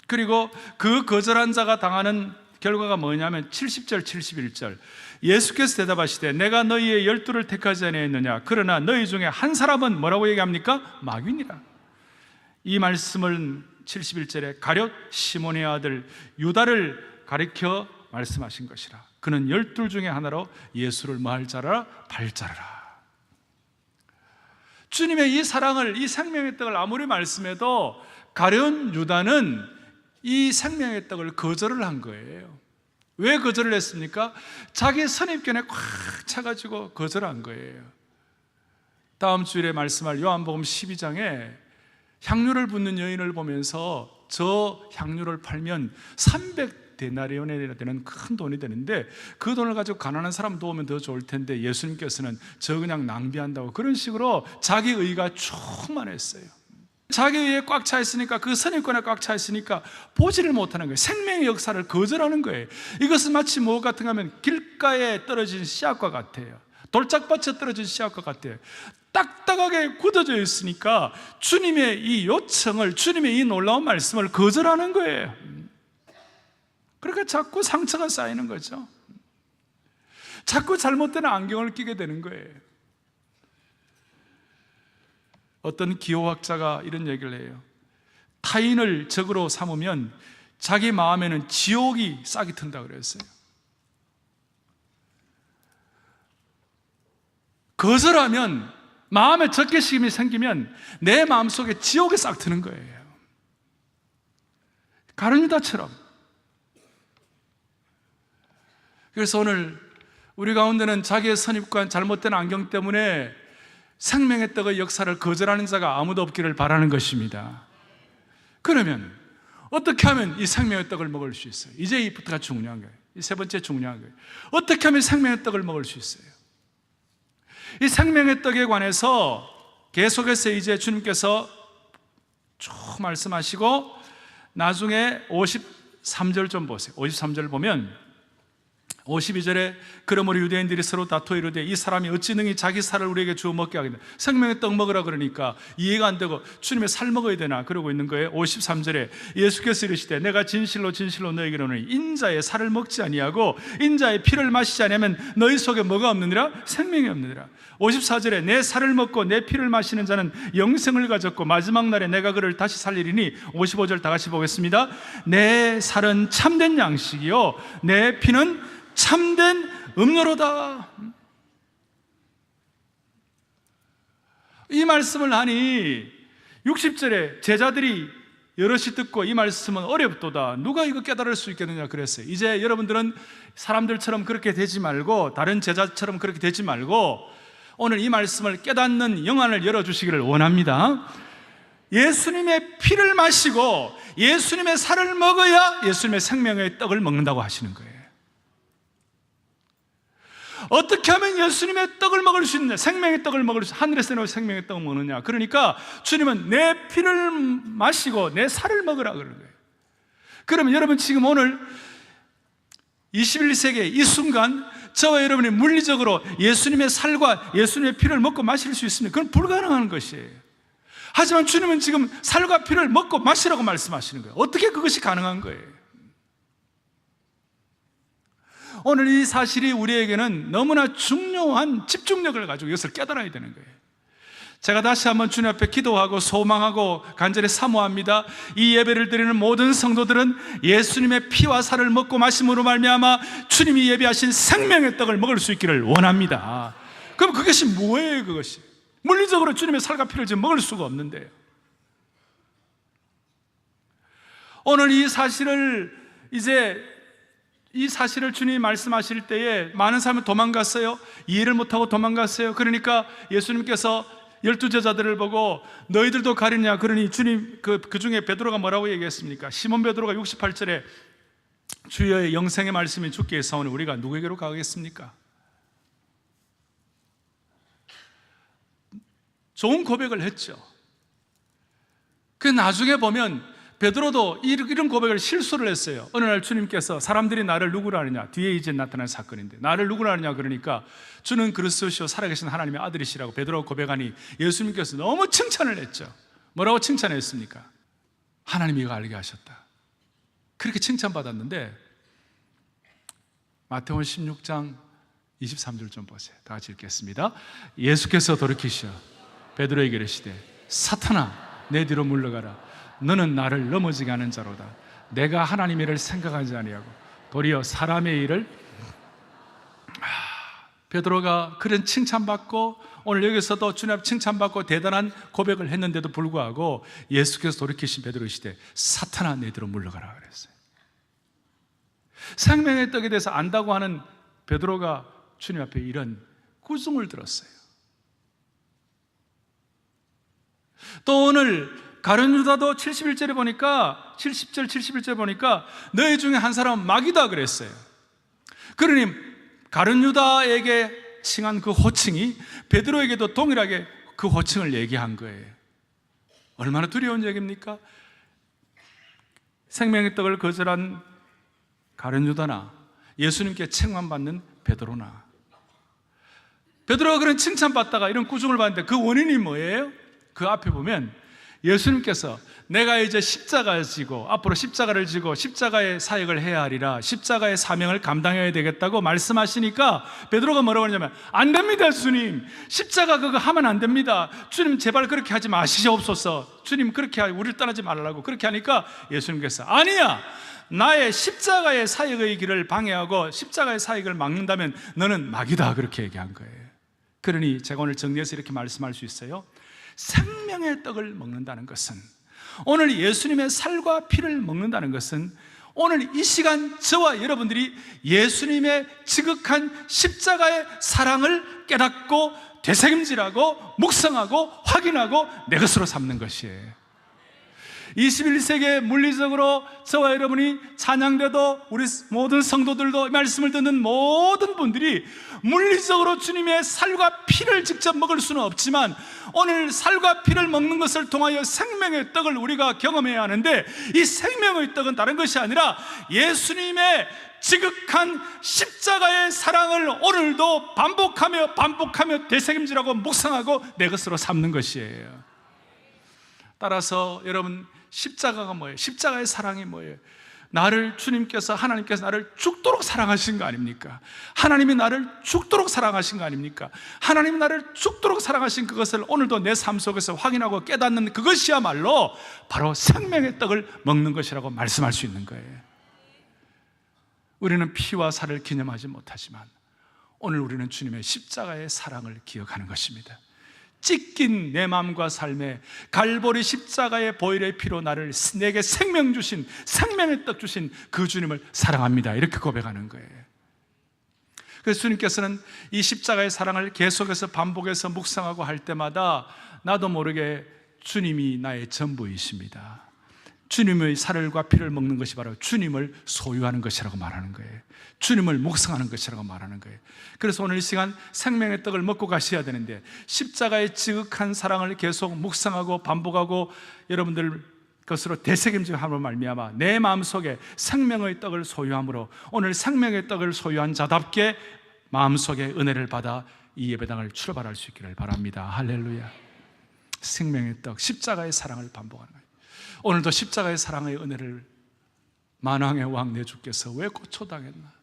그리고 그 거절한 자가 당하는 결과가 뭐냐면 70절 71절 예수께서 대답하시되 내가 너희의 12를 택하지 아니하였느냐? 그러나 너희 중에 한 사람은 뭐라고 얘기합니까? 마귀니라. 이 말씀을 71절에 가룟 시몬의 아들 유다를 가리켜 말씀하신 것이라. 그는 12 중에 하나로 예수를 뭐 할 자라? 발자라. 주님의 이 사랑을, 이 생명의 떡을 아무리 말씀해도 가룟 유다는 이 생명의 떡을 거절을 한 거예요. 왜 거절을 했습니까? 자기 선입견에 꽉 차가지고 거절한 거예요. 다음 주일에 말씀할 요한복음 12장에 향유를 붓는 여인을 보면서 저 향유를 팔면 300데나리온에 되는 큰 돈이 되는데 그 돈을 가지고 가난한 사람 도우면 더 좋을 텐데 예수님께서는 저 그냥 낭비한다고 그런 식으로 자기 의가 충만했어요. 자기 의에 꽉 차 있으니까, 그 선입견에 꽉 차 있으니까 보지를 못하는 거예요. 생명의 역사를 거절하는 거예요. 이것은 마치 뭐 같은가 하면 길가에 떨어진 씨앗과 같아요. 돌짝밭에 떨어진 씨앗과 같아요. 딱딱하게 굳어져 있으니까 주님의 이 요청을, 주님의 이 놀라운 말씀을 거절하는 거예요. 그러니까 자꾸 상처가 쌓이는 거죠. 자꾸 잘못된 안경을 끼게 되는 거예요. 어떤 기호학자가 이런 얘기를 해요. 타인을 적으로 삼으면 자기 마음에는 지옥이 싹이 튼다고 그랬어요. 거절하면, 마음에 적개심이 생기면 내 마음속에 지옥이 싹 트는 거예요. 가룟 유다처럼. 그래서 오늘 우리 가운데는 자기의 선입관, 잘못된 안경 때문에 생명의 떡의 역사를 거절하는 자가 아무도 없기를 바라는 것입니다. 그러면 어떻게 하면 이 생명의 떡을 먹을 수 있어요? 이제 이부터가 중요한 거예요. 이 세 번째 중요한 거예요. 어떻게 하면 생명의 떡을 먹을 수 있어요? 이 생명의 떡에 관해서 계속해서 이제 주님께서 쭉 말씀하시고 나중에 53절 좀 보세요. 53절을 보면 52절에 그러므로 유대인들이 서로 다투어 이르되 이 사람이 어찌 능히 자기 살을 우리에게 주어 먹게 하겠냐? 생명의 떡 먹으라 그러니까 이해가 안 되고 주님의 살 먹어야 되나 그러고 있는 거예요. 53절에 예수께서 이르시되 내가 진실로 진실로 너에게 이르노니 인자의 살을 먹지 아니하고 인자의 피를 마시지 아니하면 너희 속에 뭐가 없느니라? 생명이 없느니라. 54절에 내 살을 먹고 내 피를 마시는 자는 영생을 가졌고 마지막 날에 내가 그를 다시 살리리니 55절 다 같이 보겠습니다. 내 살은 참된 양식이요 내 피는 참된 음료로다. 이 말씀을 하니 60절에 제자들이 여럿이 듣고 이 말씀은 어렵도다. 누가 이거 깨달을 수 있겠느냐 그랬어요. 이제 여러분들은 사람들처럼 그렇게 되지 말고, 다른 제자처럼 그렇게 되지 말고 오늘 이 말씀을 깨닫는 영안을 열어주시기를 원합니다. 예수님의 피를 마시고 예수님의 살을 먹어야 예수님의 생명의 떡을 먹는다고 하시는 거예요. 어떻게 하면 예수님의 떡을 먹을 수 있느냐? 생명의 떡을 먹을 수, 하늘에서 내려온 생명의 떡을 먹느냐? 그러니까 주님은 내 피를 마시고 내 살을 먹으라 그러는 거예요. 그러면 여러분 지금 오늘 21세기 이 순간 저와 여러분이 물리적으로 예수님의 살과 예수님의 피를 먹고 마실 수 있으면 그건 불가능한 것이에요. 하지만 주님은 지금 살과 피를 먹고 마시라고 말씀하시는 거예요. 어떻게 그것이 가능한 거예요? 오늘 이 사실이 우리에게는 너무나 중요한 집중력을 가지고 이것을 깨달아야 되는 거예요. 제가 다시 한번 주님 앞에 기도하고 소망하고 간절히 사모합니다. 이 예배를 드리는 모든 성도들은 예수님의 피와 살을 먹고 마심으로 말미암아 주님이 예비하신 생명의 떡을 먹을 수 있기를 원합니다. 그럼 그것이 뭐예요? 그것이 물리적으로 주님의 살과 피를 지금 먹을 수가 없는데요. 오늘 이 사실을 주님이 말씀하실 때에 많은 사람이 도망갔어요. 이해를 못하고 도망갔어요. 그러니까 예수님께서 12제자들을 보고 너희들도 가리냐 그러니 주님 그 중에 베드로가 뭐라고 얘기했습니까? 시몬 베드로가 68절에 주여의 영생의 말씀이 주께 있사오니 우리가 누구에게로 가겠습니까? 좋은 고백을 했죠. 그 나중에 보면 베드로도 이런 고백을 실수를 했어요. 어느 날 주님께서 사람들이 나를 누구라 하느냐, 뒤에 이제 나타난 사건인데 나를 누구라 하느냐 그러니까 주는 그리스도시요 살아계신 하나님의 아들이시라고 베드로가 고백하니 예수님께서 너무 칭찬을 했죠. 뭐라고 칭찬했습니까? 하나님이 이거 알게 하셨다. 그렇게 칭찬받았는데 마태복음 16장 23절 좀 보세요. 다 같이 읽겠습니다. 예수께서 돌이키시어 베드로에게 이르시되 사탄아 내 뒤로 물러가라. 너는 나를 넘어지게 하는 자로다. 내가 하나님의 일을 생각하지 아니하고 도리어 사람의 일을. 베드로가 그런 칭찬받고 오늘 여기서도 주님 앞 칭찬받고 대단한 고백을 했는데도 불구하고 예수께서 돌이키신 베드로이시되 사탄아 내 뒤로 물러가라 그랬어요. 생명의 떡에 대해서 안다고 하는 베드로가 주님 앞에 이런 꾸중을 들었어요. 또 오늘 가룟 유다도 70절 71절 보니까 너희 중에 한 사람은 마귀다 그랬어요. 그러니 가룟 유다에게 칭한 그 호칭이 베드로에게도 동일하게 그 호칭을 얘기한 거예요. 얼마나 두려운 얘기입니까? 생명의 떡을 거절한 가룟 유다나 예수님께 책망받는 베드로나. 베드로가 그런 칭찬받다가 이런 꾸중을 받는데 그 원인이 뭐예요? 그 앞에 보면 예수님께서 내가 이제 십자가를 지고 앞으로 십자가를 지고 십자가의 사역을 해야 하리라, 십자가의 사명을 감당해야 되겠다고 말씀하시니까 베드로가 뭐라고 하냐면 안 됩니다 주님, 십자가 그거 하면 안 됩니다. 주님 제발 그렇게 하지 마시옵소서. 주님 그렇게 우리를 떠나지 말라고. 그렇게 하니까 예수님께서 아니야, 나의 십자가의 사역의 길을 방해하고 십자가의 사역을 막는다면 너는 마귀다 그렇게 얘기한 거예요. 그러니 제가 오늘 정리해서 이렇게 말씀할 수 있어요. 생명의 떡을 먹는다는 것은, 오늘 예수님의 살과 피를 먹는다는 것은 오늘 이 시간 저와 여러분들이 예수님의 지극한 십자가의 사랑을 깨닫고 되새김질하고 묵상하고 확인하고 내 것으로 삼는 것이에요. 21세기에 물리적으로 저와 여러분이 찬양돼도 우리 모든 성도들도 말씀을 듣는 모든 분들이 물리적으로 주님의 살과 피를 직접 먹을 수는 없지만 오늘 살과 피를 먹는 것을 통하여 생명의 떡을 우리가 경험해야 하는데, 이 생명의 떡은 다른 것이 아니라 예수님의 지극한 십자가의 사랑을 오늘도 반복하며 되새김질하고 묵상하고 내 것으로 삼는 것이에요. 따라서 여러분, 십자가가 뭐예요? 십자가의 사랑이 뭐예요? 하나님께서 나를 죽도록 사랑하신 거 아닙니까? 하나님이 나를 죽도록 사랑하신 거 아닙니까? 하나님이 나를 죽도록 사랑하신 그것을 오늘도 내 삶 속에서 확인하고 깨닫는 그것이야말로 바로 생명의 떡을 먹는 것이라고 말씀할 수 있는 거예요. 우리는 피와 살을 기념하지 못하지만 오늘 우리는 주님의 십자가의 사랑을 기억하는 것입니다. 찢긴 내 마음과 삶에 갈보리 십자가의 보혈의 피로 내게 생명 주신, 생명의 떡 주신 그 주님을 사랑합니다, 이렇게 고백하는 거예요. 그래서 주님께서는 이 십자가의 사랑을 계속해서 반복해서 묵상하고 할 때마다 나도 모르게 주님이 나의 전부이십니다. 주님의 살과 피를 먹는 것이 바로 주님을 소유하는 것이라고 말하는 거예요. 주님을 묵상하는 것이라고 말하는 거예요. 그래서 오늘 이 시간 생명의 떡을 먹고 가셔야 되는데, 십자가의 지극한 사랑을 계속 묵상하고 반복하고 여러분들 것으로 되새김질함으로 말미암아 내 마음속에 생명의 떡을 소유함으로 오늘 생명의 떡을 소유한 자답게 마음속에 은혜를 받아 이 예배당을 출발할 수 있기를 바랍니다. 할렐루야. 생명의 떡, 십자가의 사랑을 반복하는 거예요. 오늘도 십자가의 사랑의 은혜를 만왕의 왕 내 주께서 왜 고초당했나,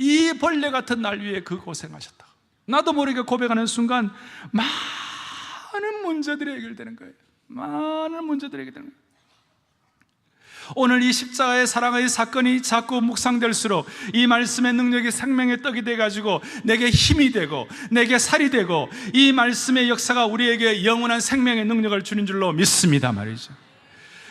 이 벌레 같은 날 위에 그 고생하셨다. 나도 모르게 고백하는 순간 많은 문제들이 해결되는 거예요. 많은 문제들이 해결되는 거예요. 오늘 이 십자가의 사랑의 사건이 자꾸 묵상될수록 이 말씀의 능력이 생명의 떡이 돼가지고 내게 힘이 되고 내게 살이 되고 이 말씀의 역사가 우리에게 영원한 생명의 능력을 주는 줄로 믿습니다 말이죠.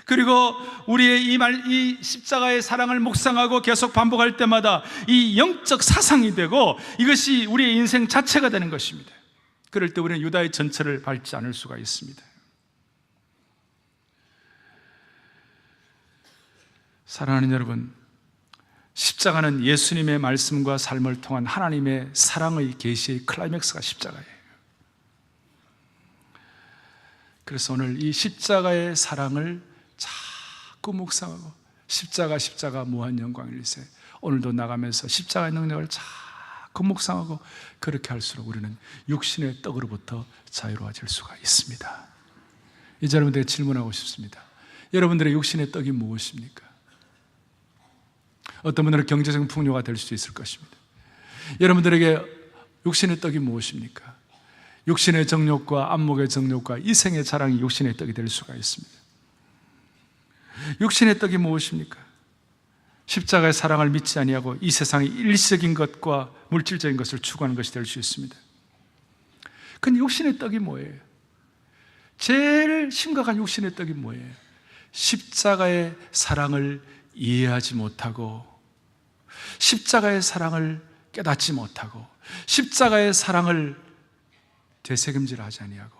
그리고 우리의 이 십자가의 사랑을 묵상하고 계속 반복할 때마다 이 영적 사상이 되고 이것이 우리의 인생 자체가 되는 것입니다. 그럴 때 우리는 유다의 전철을 밟지 않을 수가 있습니다. 사랑하는 여러분, 십자가는 예수님의 말씀과 삶을 통한 하나님의 사랑의 계시의 클라이맥스가 십자가예요. 그래서 오늘 이 십자가의 사랑을 자꾸 묵상하고 십자가 무한 영광일세, 오늘도 나가면서 십자가의 능력을 자꾸 묵상하고 그렇게 할수록 우리는 육신의 떡으로부터 자유로워질 수가 있습니다. 이제 여러분들에게 질문하고 싶습니다. 여러분들의 육신의 떡이 무엇입니까? 어떤 분들은 경제적 풍요가 될 수 있을 것입니다. 여러분들에게 육신의 떡이 무엇입니까? 육신의 정욕과 안목의 정욕과 이생의 자랑이 육신의 떡이 될 수가 있습니다. 육신의 떡이 무엇입니까? 십자가의 사랑을 믿지 아니하고 이 세상의 일시적인 것과 물질적인 것을 추구하는 것이 될 수 있습니다. 근데 육신의 떡이 뭐예요? 제일 심각한 육신의 떡이 뭐예요? 십자가의 사랑을 이해하지 못하고 십자가의 사랑을 깨닫지 못하고 십자가의 사랑을 되새김질하지 아니하고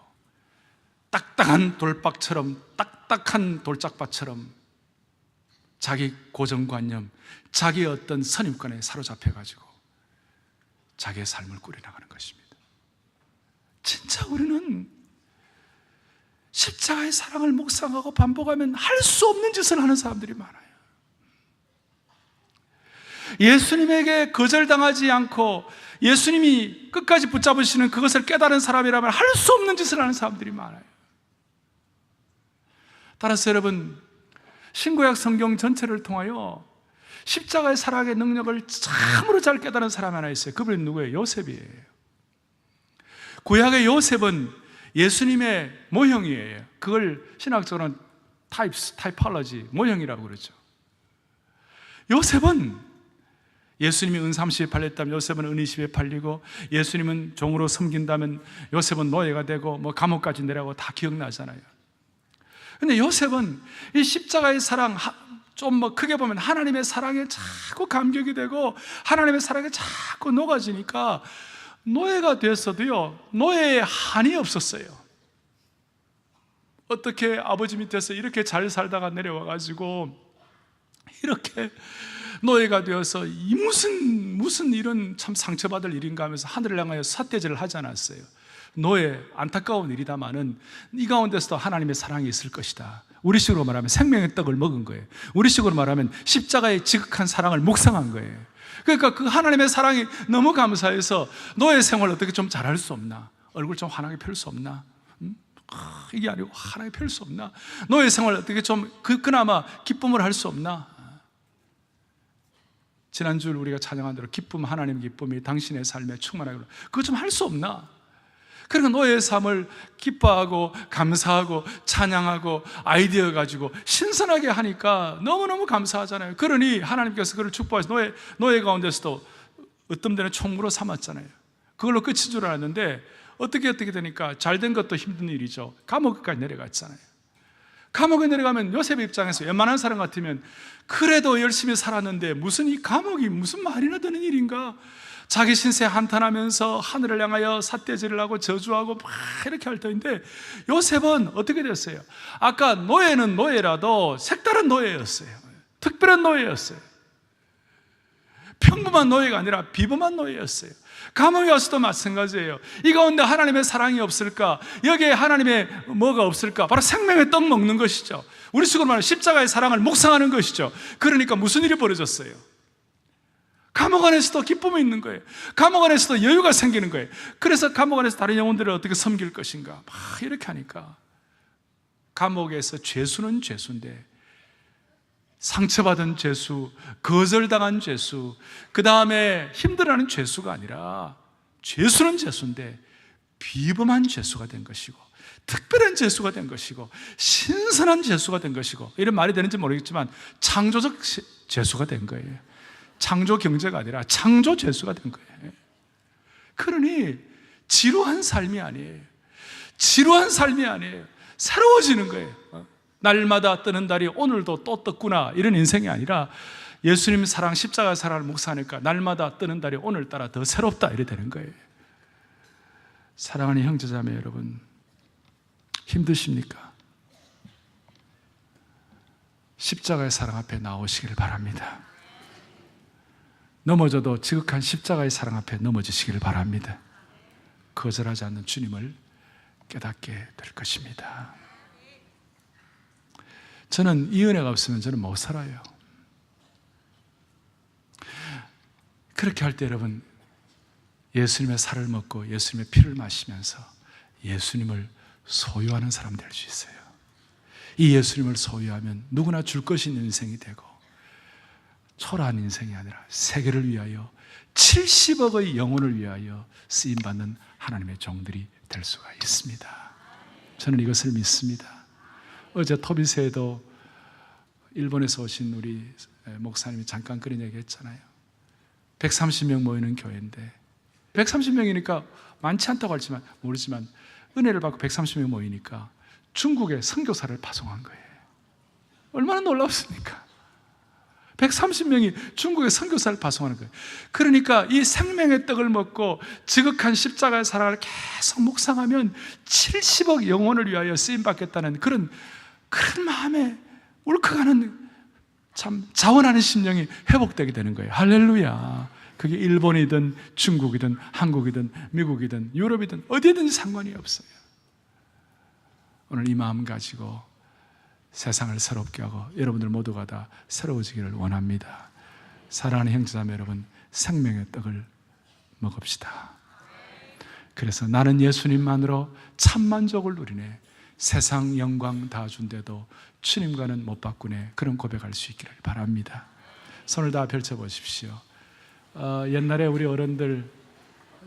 딱딱한 돌박처럼, 딱딱한 돌짝밭처럼 자기 고정관념, 자기 어떤 선입관에 사로잡혀가지고 자기의 삶을 꾸려나가는 것입니다. 진짜 우리는 십자가의 사랑을 묵상하고 반복하면 할 수 없는 짓을 하는 사람들이 많아요. 예수님에게 거절당하지 않고 예수님이 끝까지 붙잡으시는 그것을 깨달은 사람이라면 할 수 없는 짓을 하는 사람들이 많아요. 따라서 여러분, 신구약 성경 전체를 통하여 십자가의 사랑의 능력을 참으로 잘 깨달은 사람이 하나 있어요. 그분이 누구예요? 요셉이에요. 구약의 요셉은 예수님의 모형이에요. 그걸 신학적으로는 타이폴로지, 모형이라고 그러죠. 요셉은 예수님이 은 30에 팔렸다면 요셉은 은 20에 팔리고, 예수님은 종으로 섬긴다면 요셉은 노예가 되고 뭐 감옥까지 내려가고 다 기억나잖아요. 근데 요셉은 이 십자가의 사랑, 좀 뭐 크게 보면 하나님의 사랑에 자꾸 감격이 되고 하나님의 사랑에 자꾸 녹아지니까 노예가 됐어도요, 노예의 한이 없었어요. 어떻게 아버지 밑에서 이렇게 잘 살다가 내려와가지고 이렇게 노예가 되어서 이 무슨 이런 참 상처받을 일인가 하면서 하늘을 향하여 삿대질을 하지 않았어요. 노예, 안타까운 일이다마는 이 가운데서도 하나님의 사랑이 있을 것이다. 우리식으로 말하면 생명의 떡을 먹은 거예요. 우리식으로 말하면 십자가의 지극한 사랑을 묵상한 거예요. 그러니까 그 하나님의 사랑이 너무 감사해서 노예 생활을 어떻게 좀 잘할 수 없나? 얼굴 좀 환하게 펼 수 없나? 이게 아니고 환하게 펼 수 없나? 노예 생활을 어떻게 좀 그나마 기쁨을 할 수 없나? 지난주 우리가 찬양한 대로 기쁨, 하나님의 기쁨이 당신의 삶에 충만하게, 그거 좀 할 수 없나? 그러니까 노예의 삶을 기뻐하고 감사하고 찬양하고 아이디어 가지고 신선하게 하니까 너무너무 감사하잖아요. 그러니 하나님께서 그를 축복하셔서 노예 가운데서도 어떤 데는 총무로 삼았잖아요. 그걸로 끝인 줄 알았는데 어떻게 되니까 잘된 것도 힘든 일이죠. 감옥까지 내려갔잖아요. 감옥에 내려가면 요셉의 입장에서 웬만한 사람 같으면 그래도 열심히 살았는데 무슨 이 감옥이 무슨 말이나 되는 일인가? 자기 신세 한탄하면서 하늘을 향하여 삿대질을 하고 저주하고 막 이렇게 할 터인데, 요셉은 어떻게 됐어요? 아까 노예는 노예라도 색다른 노예였어요. 특별한 노예였어요. 평범한 노예가 아니라 비범한 노예였어요. 감옥에 와서도 마찬가지예요. 이 가운데 하나님의 사랑이 없을까? 여기에 하나님의 뭐가 없을까? 바로 생명의 떡 먹는 것이죠. 우리 식으로 말하면 십자가의 사랑을 묵상하는 것이죠. 그러니까 무슨 일이 벌어졌어요? 감옥 안에서도 기쁨이 있는 거예요. 감옥 안에서도 여유가 생기는 거예요. 그래서 감옥 안에서 다른 영혼들을 어떻게 섬길 것인가 막 이렇게 하니까 감옥에서 죄수는 죄수인데 상처받은 죄수, 거절당한 죄수, 그 다음에 힘들어하는 죄수가 아니라 죄수는 죄수인데 비범한 죄수가 된 것이고 특별한 죄수가 된 것이고 신선한 죄수가 된 것이고, 이런 말이 되는지 모르겠지만 창조적 죄수가 된 거예요. 창조 경제가 아니라 창조 죄수가 된 거예요. 그러니 지루한 삶이 아니에요. 지루한 삶이 아니에요. 새로워지는 거예요. 날마다 뜨는 달이 오늘도 또 떴구나, 이런 인생이 아니라 예수님 사랑, 십자가 사랑을 묵상하니까 날마다 뜨는 달이 오늘따라 더 새롭다, 이래 되는 거예요. 사랑하는 형제자매 여러분, 힘드십니까? 십자가의 사랑 앞에 나오시길 바랍니다. 넘어져도 지극한 십자가의 사랑 앞에 넘어지시길 바랍니다. 거절하지 않는 주님을 깨닫게 될 것입니다. 저는 이 은혜가 없으면 저는 못 살아요. 그렇게 할 때 여러분, 예수님의 살을 먹고 예수님의 피를 마시면서 예수님을 소유하는 사람 될 수 있어요. 이 예수님을 소유하면 누구나 줄 것이 있는 인생이 되고, 초라한 인생이 아니라 세계를 위하여 70억의 영혼을 위하여 쓰임받는 하나님의 종들이 될 수가 있습니다. 저는 이것을 믿습니다. 어제 토비스에도 일본에서 오신 우리 목사님이 잠깐 그런 얘기 했잖아요. 130명 모이는 교회인데 130명이니까 많지 않다고 하지만 모르지만 은혜를 받고 130명 모이니까 중국에 선교사를 파송한 거예요. 얼마나 놀랍습니까? 130명이 중국에 선교사를 파송하는 거예요. 그러니까 이 생명의 떡을 먹고 지극한 십자가의 사랑을 계속 묵상하면 70억 영혼을 위하여 쓰임받겠다는 그런 마음에 울컥하는, 참 자원하는 심령이 회복되게 되는 거예요. 할렐루야. 그게 일본이든 중국이든 한국이든 미국이든 유럽이든 어디든지 상관이 없어요. 오늘 이 마음 가지고 세상을 새롭게 하고 여러분들 모두가 다 새로워지기를 원합니다. 사랑하는 형제자매 여러분, 생명의 떡을 먹읍시다. 그래서 나는 예수님만으로 참 만족을 누리네, 세상 영광 다 준대도 주님과는 못 바꾸네, 그런 고백할 수 있기를 바랍니다. 손을 다 펼쳐보십시오. 옛날에 우리 어른들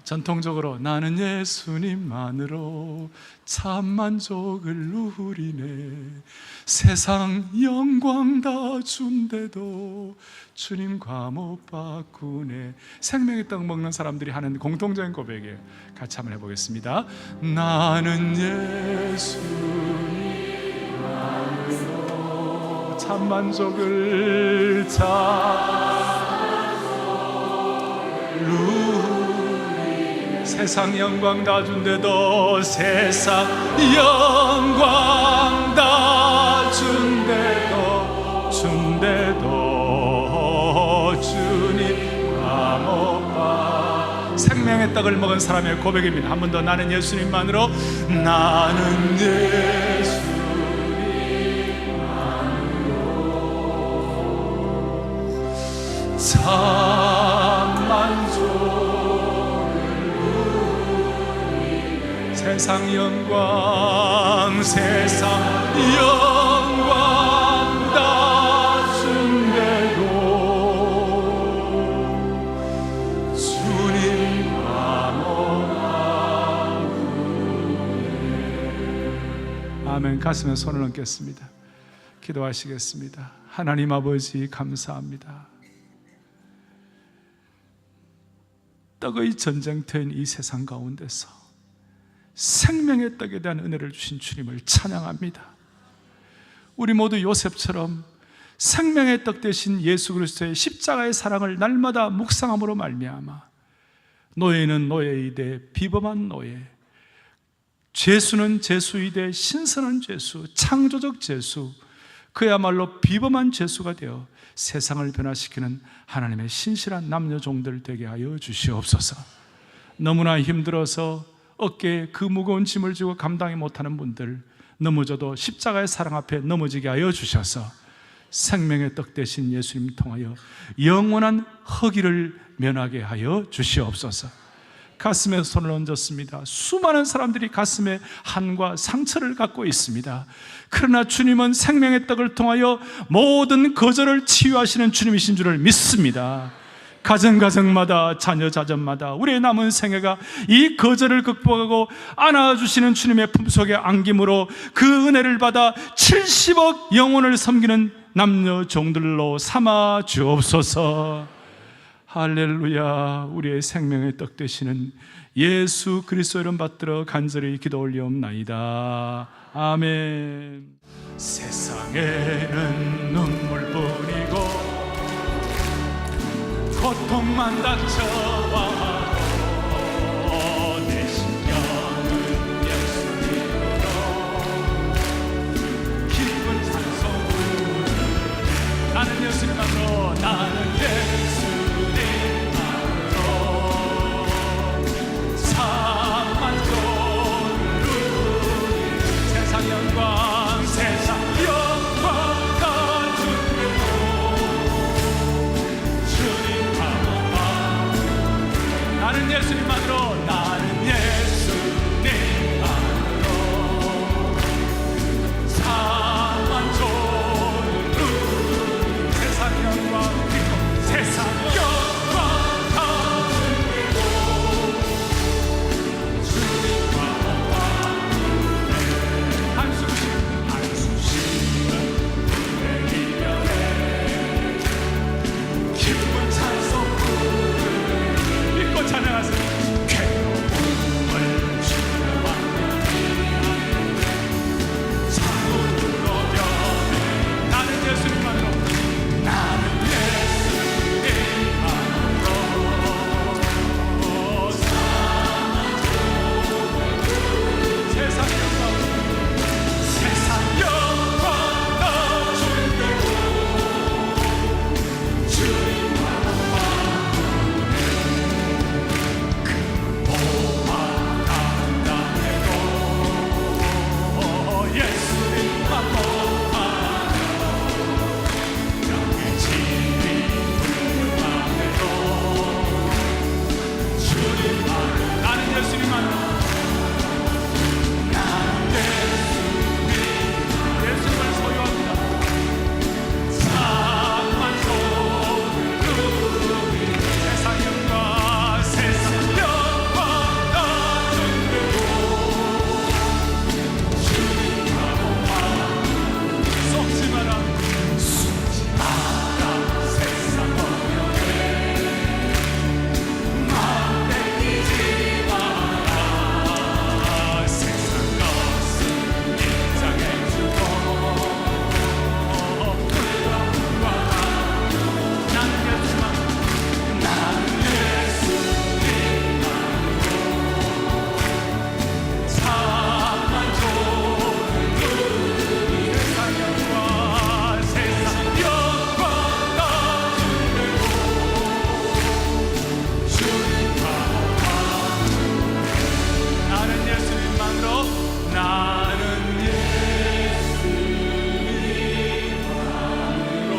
전통적으로 나는 예수님만으로 참 만족을 누리네, 세상 영광 다 준대도 주님과 못 바꾸네, 생명의 떡 먹는 사람들이 하는 공통적인 고백에 같이 한번 해보겠습니다. 나는 예수님만으로 참 만족을 세상 영광 다 준대도 세상 영광 다 준대도 주님 감옥과 생명의 떡을 먹은 사람의 고백입니다. 한 번 더. 나는 예수님만으로, 나는 예수님만으로 참 만족, 세상 영광 다 준대도 주님 감옥. 아멘. 가슴에 손을 얹겠습니다. 기도하시겠습니다. 하나님 아버지, 감사합니다. 떡의 전쟁터인 이 세상 가운데서 생명의 떡에 대한 은혜를 주신 주님을 찬양합니다. 우리 모두 요셉처럼 생명의 떡 대신 예수 그리스도의 십자가의 사랑을 날마다 묵상함으로 말미암아 노예는 노예이되 비범한 노예, 죄수는 죄수이되 신선한 죄수, 창조적 죄수, 그야말로 비범한 죄수가 되어 세상을 변화시키는 하나님의 신실한 남녀 종들 되게 하여 주시옵소서. 너무나 힘들어서 어깨에 그 무거운 짐을 지고 감당이 못하는 분들, 넘어져도 십자가의 사랑 앞에 넘어지게 하여 주셔서 생명의 떡 대신 예수님 통하여 영원한 허기를 면하게 하여 주시옵소서. 가슴에 손을 얹었습니다. 수많은 사람들이 가슴에 한과 상처를 갖고 있습니다. 그러나 주님은 생명의 떡을 통하여 모든 거절을 치유하시는 주님이신 줄을 믿습니다. 가정마다 자녀자전마다 우리의 남은 생애가 이 거절을 극복하고 안아주시는 주님의 품속에 안김으로 그 은혜를 받아 70억 영혼을 섬기는 남녀 종들로 삼아 주옵소서. 할렐루야. 우리의 생명의 떡 되시는 예수 그리스도 이름 받들어 간절히 기도 올리옵나이다. 아멘. 세상에는 눈물뿐이고 고통만 닥쳐와도 내 심령은 예수님으로 기쁜 찬송 부르네. 나는 예수님만으로, 나는 예수님만으로 사만족을 누리네. 세상 영광 다 주시고 주님 나는 예수님만으로, 나는 예수님만으로 사만족을 누리네. 세상 영광 그리고 세상 영광 다 주시고 주님과 한숨 쉬는 내 이별에 기쁜 찬송 믿고 찬양하세요. 괴로움을 치료하는 사고로 변해. 나는 예수님만으로, 나는 예수님만으로 세상 영광 다 주시고 주님과 예수님만 못하며 영의 진리 불만대로 주님만을, 나는 예수님만으로, 나는 예수님을 소유합니다. 사만족을 누리네. 세상 영광 다 주시고 속지 마라 세상 어려움에 마음 내키지 마라. 세상 것은 인정해주고 불과 나는 예수님만으로 사만족을 누리네. 세상 영광 다 주시고 주님과 나는 예수님만으로, 나는 예수님만으로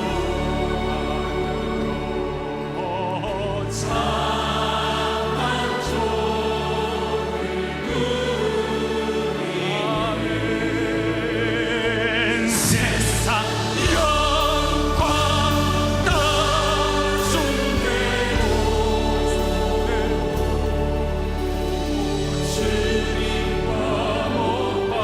사만족을 누리네. 세상 영광 다 주시고 주님과 못봐.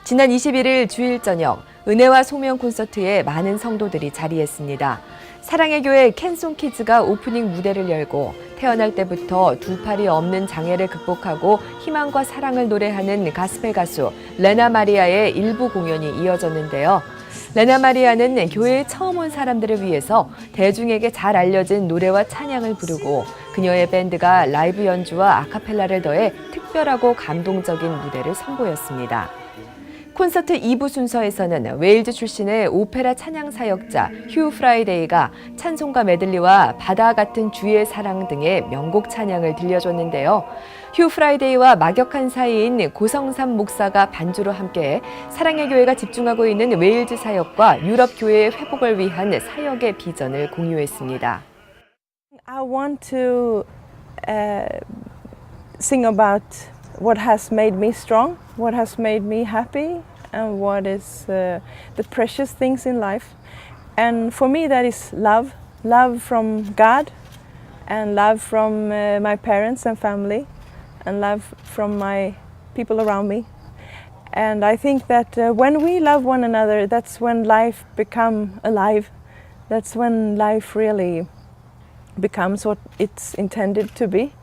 지난 21일 주일 저녁 은혜와 소명 콘서트에 많은 성도들이 자리했습니다. 사랑의 교회 캔송 키즈가 오프닝 무대를 열고 태어날 때부터 두 팔이 없는 장애를 극복하고 희망과 사랑을 노래하는 가스펠 가수 레나 마리아의 일부 공연이 이어졌는데요. 레나 마리아는 교회에 처음 온 사람들을 위해서 대중에게 잘 알려진 노래와 찬양을 부르고 그녀의 밴드가 라이브 연주와 아카펠라를 더해 특별하고 감동적인 무대를 선보였습니다. 콘서트 2부 순서에서는 웨일즈 출신의 오페라 찬양 사역자 휴 프라이데이가 찬송가 메들리와 바다 같은 주의 사랑 등의 명곡 찬양을 들려줬는데요. 휴 프라이데이와 막역한 사이인 고성삼 목사가 반주로 함께해 사랑의 교회가 집중하고 있는 웨일즈 사역과 유럽 교회의 회복을 위한 사역의 비전을 공유했습니다.
I want to sing about what has made me strong, what has made me happy, and what is the precious things in life. And for me, that is love, love from God, and love from my parents and family, and love from my people around me. And I think that when we love one another, that's when life becomes alive. That's when life really becomes what it's intended to be.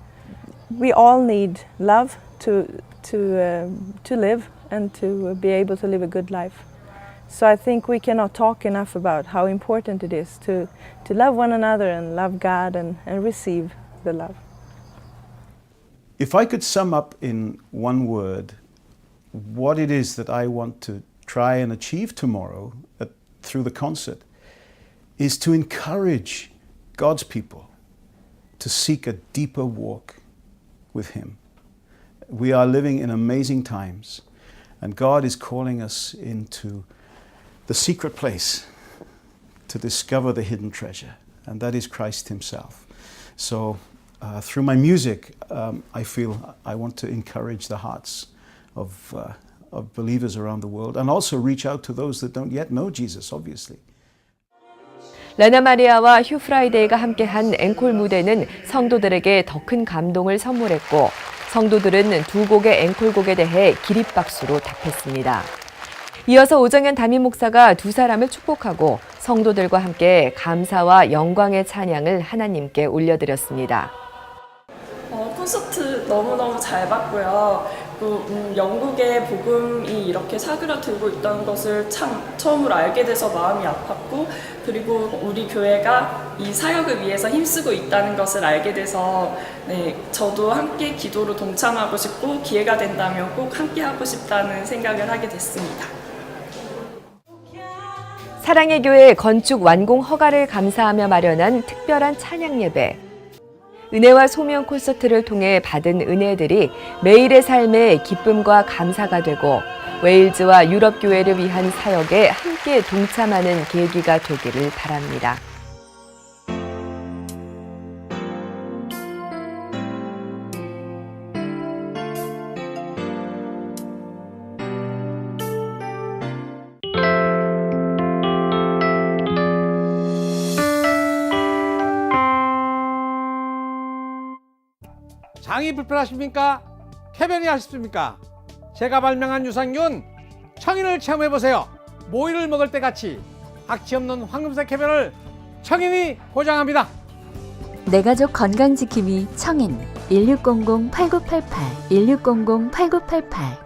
We all need love to live and to be able to live a good life. So I think we cannot talk enough about how important it is to love one another and love God and receive the love.
If I could sum up in one word what it is that I want to try and achieve tomorrow through the concert, is to encourage God's people to seek a deeper walk with Him. We are living in amazing times, and God is calling us into the secret place to discover the hidden treasure, and that is Christ Himself. So through my music, I feel I want to encourage the hearts of believers around the world, and also reach out to those that don't yet know Jesus, obviously.
레나 마리아와 휴 프라이데이가 함께한 앵콜 무대는 성도들에게 더 큰 감동을 선물했고, 성도들은 두 곡의 앵콜곡에 대해 기립박수로 답했습니다. 이어서 오정현 담임 목사가 두 사람을 축복하고 성도들과 함께 감사와 영광의 찬양을 하나님께 올려드렸습니다.
콘서트 너무너무 잘 봤고요. 영국의 복음이 이렇게 사그라들고 있다는 것을 참 처음으로 알게 돼서 마음이 아팠고, 그리고 우리 교회가 이 사역을 위해서 힘쓰고 있다는 것을 알게 돼서 저도 함께 기도로 동참하고 싶고, 기회가 된다면 꼭 함께 하고 싶다는 생각을 하게 됐습니다.
사랑의 교회 건축 완공 허가를 감사하며 마련한 특별한 찬양 예배. 은혜와 소명 콘서트를 통해 받은 은혜들이 매일의 삶의 기쁨과 감사가 되고, 웨일즈와 유럽 교회를 위한 사역에 함께 동참하는 계기가 되기를 바랍니다.
장이 불편하십니까? 쾌변이 하십니까? 제가 발명한 유산균 청인을 체험해보세요. 모이를 먹을 때 같이 악취 없는 황금색 쾌변을 청인이 보장합니다.
내 가족 건강지킴이 청인 1600-8988 1600-8988